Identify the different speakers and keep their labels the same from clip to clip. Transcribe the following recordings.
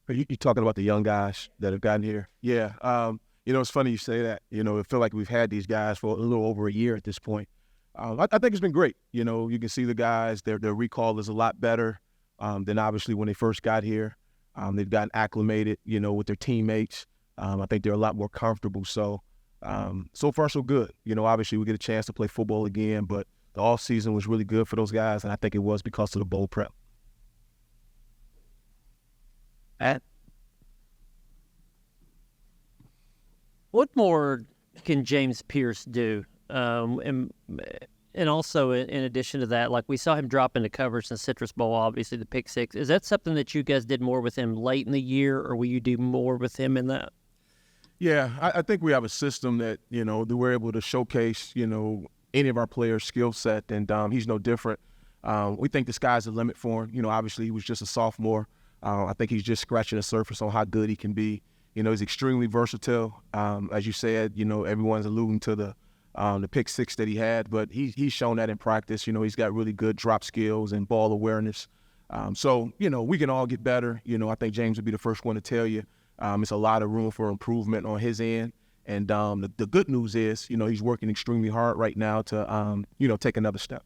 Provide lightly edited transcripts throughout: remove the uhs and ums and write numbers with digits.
Speaker 1: You talking about the young guys that have gotten here? Yeah. It's funny you say that. It feel like we've had these guys for a little over a year at this point. I think it's been great. You can see the guys, their recall is a lot better than obviously when they first got here. They've gotten acclimated, with their teammates. I think they're a lot more comfortable. So, so far so good. Obviously we get a chance to play football again, but the off season was really good for those guys, and I think it was because of the bowl prep.
Speaker 2: What more can James Pierce do? And also, in addition to that, like we saw him drop into coverage in the Citrus Bowl, obviously the pick six. Is that something that you guys did more with him late in the year, or will you do more with him in that?
Speaker 1: Yeah, I think we have a system that, that we're able to showcase, any of our players' skill set, and he's no different. We think the sky's the limit for him. Obviously he was just a sophomore. I think he's just scratching the surface on how good he can be. He's extremely versatile. As you said, everyone's alluding to the pick six that he had, but he's shown that in practice. He's got really good drop skills and ball awareness. So, we can all get better. I think James would be the first one to tell you it's a lot of room for improvement on his end. And the good news is, he's working extremely hard right now to, take another step.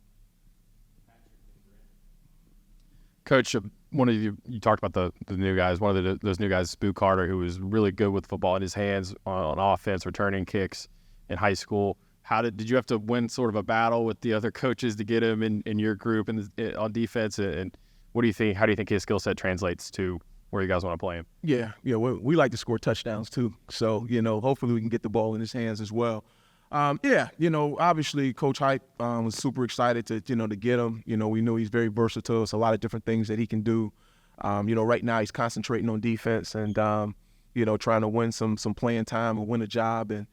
Speaker 3: Coach, one of you talked about the new guys. One of those new guys, Boo Carter, who was really good with the football in his hands on offense, returning kicks in high school. Did you have to win sort of a battle with the other coaches to get him in your group and on defense? And what do you think? How do you think his skill set translates to where you guys want to play him?
Speaker 1: Yeah, we like to score touchdowns too. So hopefully we can get the ball in his hands as well. Obviously Coach Hype was super excited to get him. We know he's very versatile. It's a lot of different things that he can do. Right now he's concentrating on defense and, trying to win some playing time and win a job. And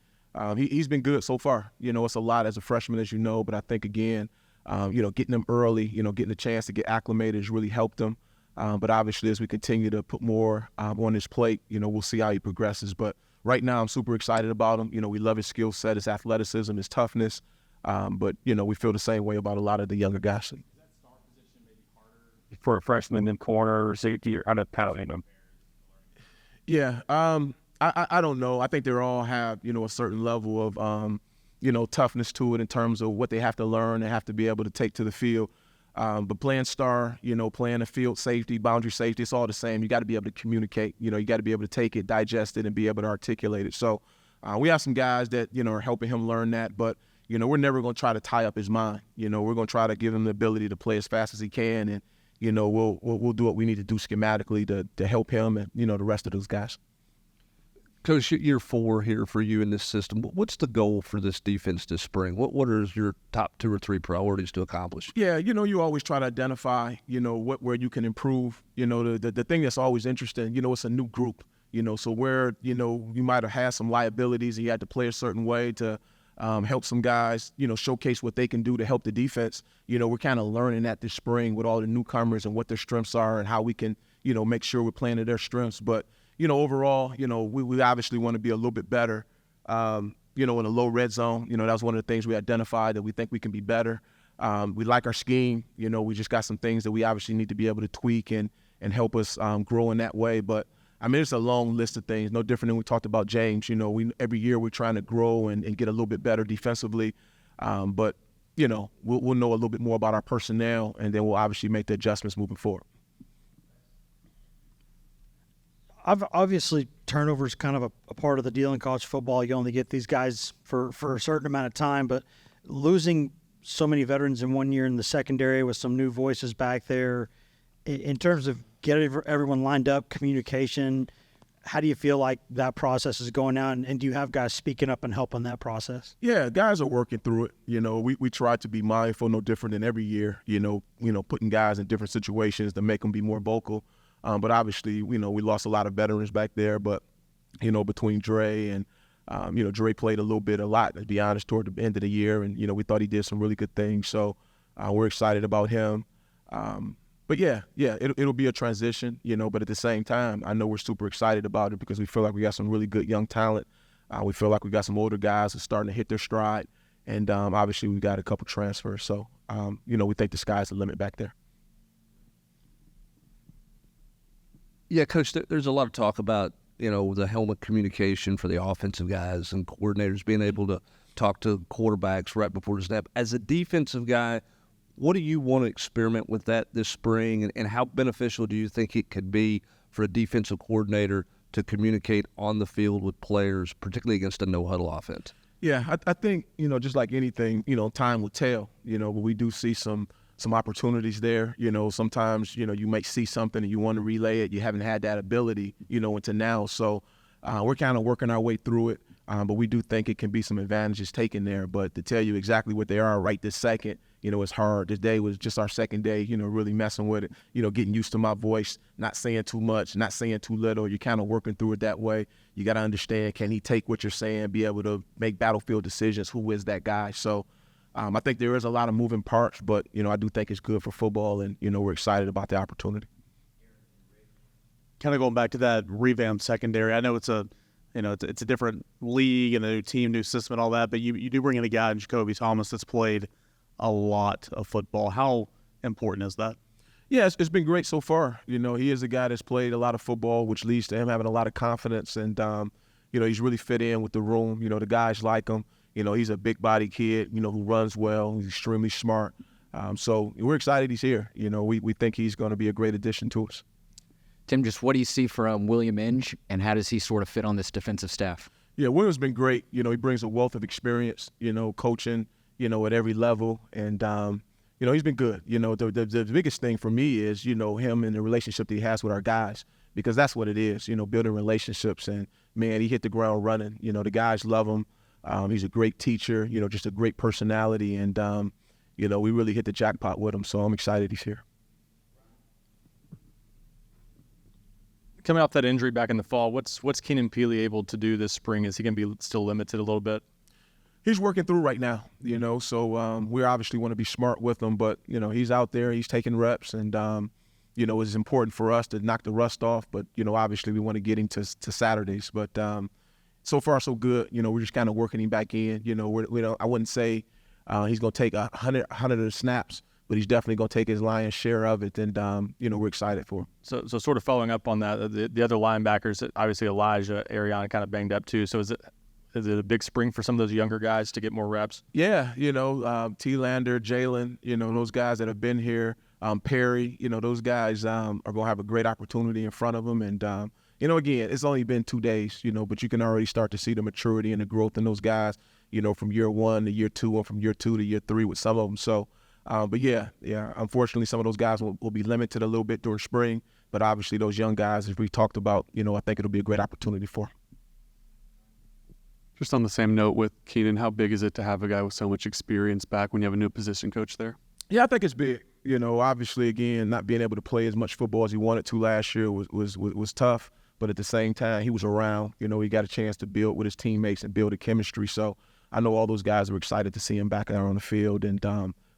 Speaker 1: he's been good so far. It's a lot as a freshman, as you know, but I think, again, getting him early, getting a chance to get acclimated has really helped him. But obviously as we continue to put more on his plate, we'll see how he progresses. But right now, I'm super excited about him. We love his skill set, his athleticism, his toughness. But, we feel the same way about a lot of the younger guys.
Speaker 3: Is that star position maybe harder for a freshman than corner or safety, or how to paddle him?
Speaker 1: Yeah, I don't know. I think they all have, a certain level of, toughness to it in terms of what they have to learn and have to be able to take to the field. But playing star, playing a field safety, boundary safety, it's all the same. You got to be able to communicate. You got to be able to take it, digest it, and be able to articulate it. So we have some guys that, are helping him learn that. But, we're never going to try to tie up his mind. We're going to try to give him the ability to play as fast as he can. And, we'll do what we need to do schematically to help him and, the rest of those guys.
Speaker 4: Coach, year 4 here for you in this system. What's the goal for this defense this spring? What are your top 2 or 3 priorities to accomplish?
Speaker 1: Yeah, you always try to identify, where you can improve. The thing that's always interesting, it's a new group, so where, you might have had some liabilities and you had to play a certain way to help some guys, showcase what they can do to help the defense. We're kind of learning that this spring with all the newcomers and what their strengths are and how we can, make sure we're playing to their strengths. But overall, we obviously want to be a little bit better, in a low red zone. That was one of the things we identified that we think we can be better. We like our scheme. We just got some things that we obviously need to be able to tweak and help us grow in that way. But, it's a long list of things, no different than we talked about James. Every year we're trying to grow and get a little bit better defensively. But, we'll know a little bit more about our personnel, and then we'll obviously make the adjustments moving forward.
Speaker 5: Obviously, turnover is kind of a part of the deal in college football. You only get these guys for a certain amount of time, but losing so many veterans in 1 year in the secondary with some new voices back there, in terms of getting everyone lined up, communication, how do you feel like that process is going out, and do you have guys speaking up and helping that process? Yeah,
Speaker 1: guys are working through it. We try to be mindful, no different than every year, putting guys in different situations to make them be more vocal. But obviously, we lost a lot of veterans back there. But, between Dre and, Dre played a lot, to be honest, toward the end of the year. And, we thought he did some really good things. So we're excited about him. But, it'll be a transition, But at the same time, I know we're super excited about it because we feel like we got some really good young talent. We feel like we got some older guys who are starting to hit their stride. And obviously, we got a couple transfers. So, we think the sky's the limit back there.
Speaker 4: Yeah, Coach, there's a lot of talk about, the helmet communication for the offensive guys and coordinators being able to talk to quarterbacks right before the snap. As a defensive guy, what do you want to experiment with that this spring, and how beneficial do you think it could be for a defensive coordinator to communicate on the field with players, particularly against a no-huddle offense?
Speaker 1: Yeah, I think, just like anything, time will tell, but we do see some opportunities there. Sometimes, you might see something and you want to relay it. You haven't had that ability, until now. So we're kind of working our way through it. But we do think it can be some advantages taken there. But to tell you exactly what they are right this second, it's hard. Today was just our second day, really messing with it, getting used to my voice, not saying too much, not saying too little. You're kind of working through it that way. You got to understand, can he take what you're saying, be able to make battlefield decisions? Who is that guy? So I think there is a lot of moving parts, but, I do think it's good for football, and, we're excited about the opportunity.
Speaker 6: Kind of going back to that revamped secondary, I know it's a different league and a new team, new system and all that, but you do bring in a guy in Jacoby Thomas that's played a lot of football. How important is that?
Speaker 1: Yeah, it's been great so far. He is a guy that's played a lot of football, which leads to him having a lot of confidence, and, he's really fit in with the room. The guys like him. He's a big-body kid, who runs well. He's extremely smart. So we're excited he's here. We think he's going to be a great addition to us.
Speaker 7: Tim, just what do you see from William Inge, and how does he sort of fit on this defensive staff?
Speaker 1: Yeah, William's been great. He brings a wealth of experience, coaching, at every level. And, he's been good. The biggest thing for me is, him and the relationship that he has with our guys, because that's what it is, building relationships. And, man, he hit the ground running. The guys love him. He's a great teacher, just a great personality. And, we really hit the jackpot with him. So I'm excited he's here.
Speaker 3: Coming off that injury back in the fall, what's Keenan Peely able to do this spring? Is he going to be still limited a little bit?
Speaker 1: He's working through right now, so we obviously want to be smart with him, but, he's out there, he's taking reps, and, it's important for us to knock the rust off, but, obviously we want to get him to Saturdays. But so far so good. We're just kind of working him back in. I wouldn't say he's going to take 100 of the snaps, but he's definitely going to take his lion's share of it, and, we're excited for him.
Speaker 3: So sort of following up on that, the other linebackers, obviously Elijah, Ariana kind of banged up too. So is it a big spring for some of those younger guys to get more reps?
Speaker 1: Yeah, T. Lander, Jalen, those guys that have been here, Perry, those guys are going to have a great opportunity in front of them. And, again, it's only been 2 days, but you can already start to see the maturity and the growth in those guys, from year 1 to year 2, or from year 2 to year 3 with some of them. So, but yeah, unfortunately, some of those guys will be limited a little bit during spring. But obviously, those young guys, as we talked about, I think it'll be a great opportunity for them.
Speaker 8: Just on the same note with Keenan, how big is it to have a guy with so much experience back when you have a new position coach there?
Speaker 1: Yeah, I think it's big. Obviously, again, not being able to play as much football as he wanted to last year was tough. But at the same time, he was around. He got a chance to build with his teammates and build a chemistry. So I know all those guys were excited to see him back there on the field. And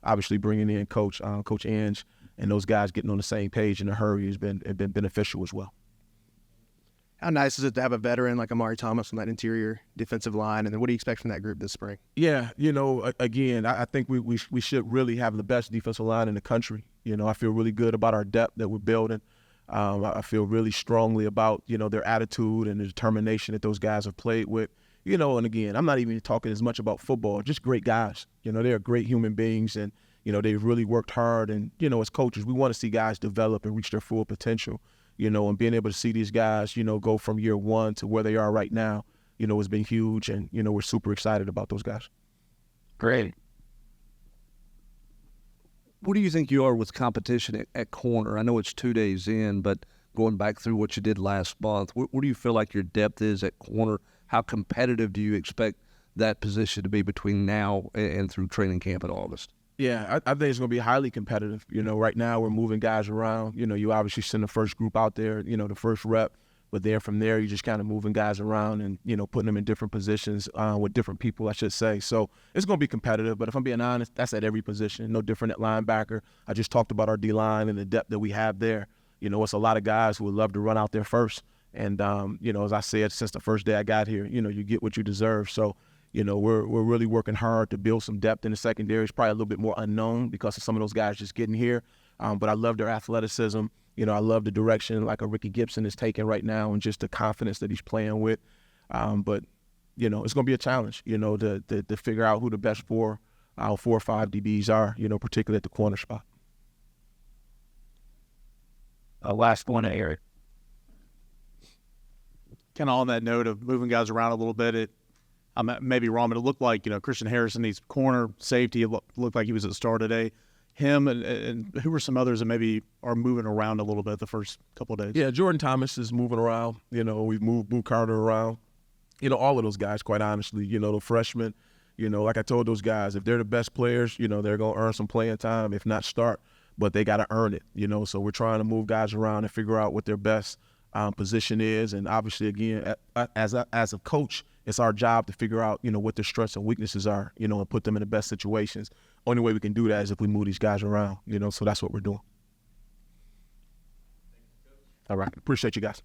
Speaker 1: obviously bringing in Coach Inge and those guys getting on the same page in a hurry has been beneficial as well.
Speaker 9: How nice is it to have a veteran like Amari Thomas on that interior defensive line? And then what do you expect from that group this spring?
Speaker 1: Yeah, again, I think we should really have the best defensive line in the country. I feel really good about our depth that we're building. I feel really strongly about, their attitude and the determination that those guys have played with. And again, I'm not even talking as much about football, just great guys. They're great human beings, and, they've really worked hard. And, as coaches, we want to see guys develop and reach their full potential. And being able to see these guys, go from year 1 to where they are right now, has been huge. And, we're super excited about those guys.
Speaker 7: Great.
Speaker 4: What do you think you are with competition at corner? I know it's 2 days in, but going back through what you did last month, where do you feel like your depth is at corner? How competitive do you expect that position to be between now and through training camp in August?
Speaker 1: Yeah, I think it's going to be highly competitive. Right now we're moving guys around. You obviously send the first group out there, the first rep. But then from there, you're just kind of moving guys around and, putting them in different positions with different people, I should say. So it's going to be competitive. But if I'm being honest, that's at every position. No different at linebacker. I just talked about our D-line and the depth that we have there. It's a lot of guys who would love to run out there first. And, as I said, since the first day I got here, you get what you deserve. So, we're really working hard to build some depth in the secondary. It's probably a little bit more unknown because of some of those guys just getting here. But I love their athleticism. You know, I love the direction like a Ricky Gibson is taking right now and just the confidence that he's playing with. But, you know, it's going to be a challenge, you know, to figure out who the best 4 or 5 DBs are, you know, particularly at the corner spot.
Speaker 2: Last one, Eric.
Speaker 6: Kind of on that note of moving guys around a little bit, I may be wrong, but it looked like, you know, Christian Harrison, he's corner safety. It looked like he was at the start today. Him and who were some others that maybe are moving around a little bit the first couple of days?
Speaker 1: Yeah, Jordan Thomas is moving around. You know, we've moved Boo Carter around. You know, all of those guys, quite honestly, you know, the freshmen, you know, like I told those guys, if they're the best players, you know, they're going to earn some playing time, if not start, but they got to earn it, you know. So we're trying to move guys around and figure out what their best position is. And obviously, again, as a coach, it's our job to figure out, you know, what their strengths and weaknesses are, you know, and put them in the best situations. Only way we can do that is if we move these guys around, you know, so that's what we're doing.
Speaker 3: All right.
Speaker 1: Appreciate you guys.